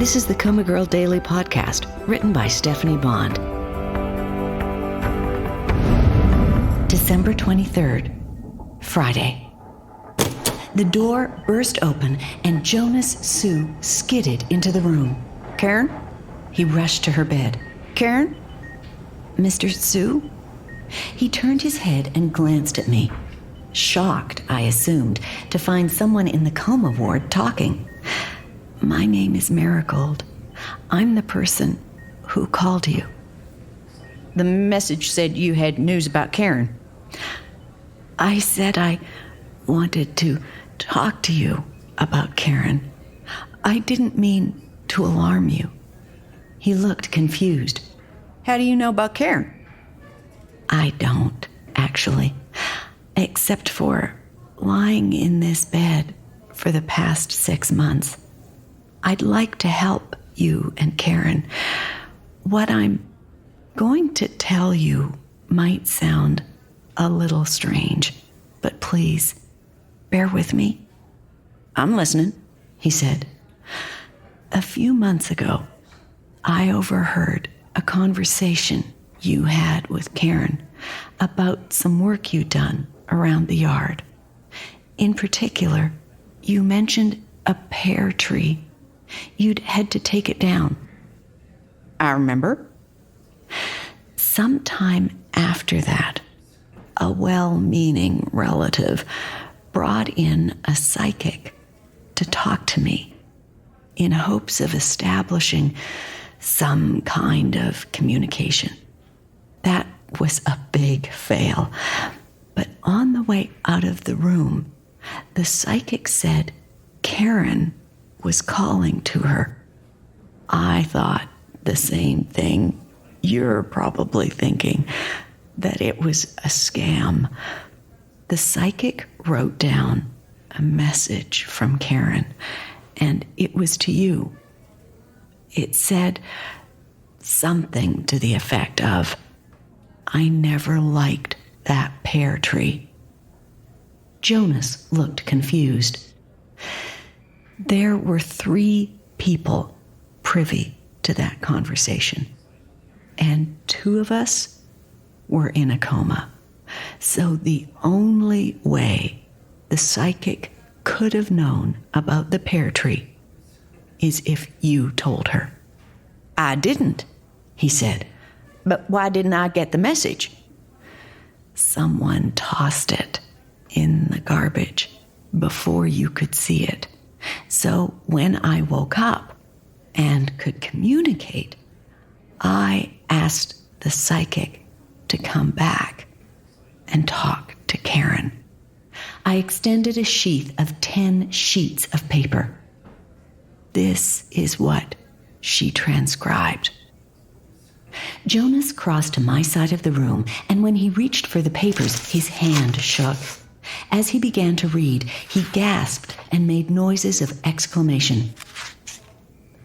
This is the COMA Girl Daily Podcast, written by Stephanie Bond. December 23rd, Friday. The door burst open and Jonas Sue skidded into the room. "Karen?" He rushed to her bed. "Karen? Mr. Sue?" He turned his head and glanced at me. Shocked, I assumed, to find someone in the coma ward talking. "My name is Marigold. I'm the person who called you." "The message said you had news about Karen." "I said I wanted to talk to you about Karen. I didn't mean to alarm you." He looked confused. "How do you know about Karen?" "I don't, actually, except for lying in this bed for the past 6 months. I'd like to help you and Karen. What I'm going to tell you might sound a little strange, but please, bear with me." "I'm listening," he said. "A few months ago, I overheard a conversation you had with Karen about some work you'd done around the yard. In particular, you mentioned a pear tree. You'd had to take it down." "I remember." "Sometime after that, a well-meaning relative brought in a psychic to talk to me in hopes of establishing some kind of communication. That was a big fail. But on the way out of the room, the psychic said Karen was calling to her. I thought the same thing you're probably thinking, that it was a scam. The psychic wrote down a message from Karen, and it was to you. It said something to the effect of, 'I never liked that pear tree.'" Jonas looked confused. There were 3 people privy to that conversation, and 2 of us were in a coma. So the only way the psychic could have known about the pear tree is if you told her. "I didn't," he said. "But why didn't I get the message?" "Someone tossed it in the garbage before you could see it. So when I woke up and could communicate, I asked the psychic to come back and talk to Karen." I extended a sheath of 10 sheets of paper. This is what she transcribed. Jonas crossed to my side of the room, and when he reached for the papers, his hand shook. As he began to read, he gasped and made noises of exclamation.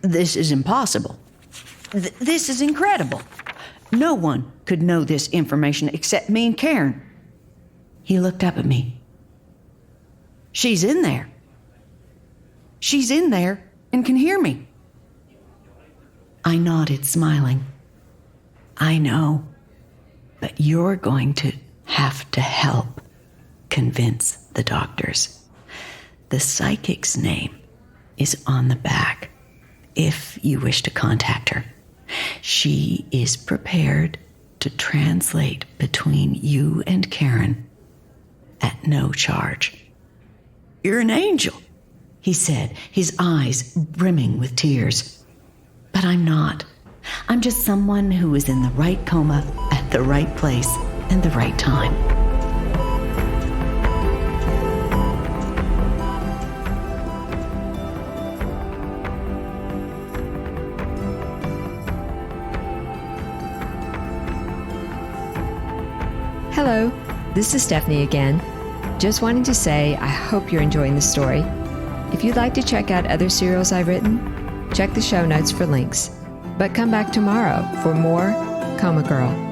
"This is impossible. This is incredible. No one could know this information except me and Karen." He looked up at me. "She's in there. She's in there and can hear me." I nodded, smiling. "I know, but you're going to have to help convince the doctors. The psychic's name is on the back if you wish to contact her. She is prepared to translate between you and Karen at no charge." "You're an angel," he said, his eyes brimming with tears. "But I'm not. I'm just someone who is in the right coma at the right place and the right time." Hello, this is Stephanie again. Just wanting to say I hope you're enjoying the story. If you'd like to check out other serials I've written, check the show notes for links. But come back tomorrow for more COMA Girl.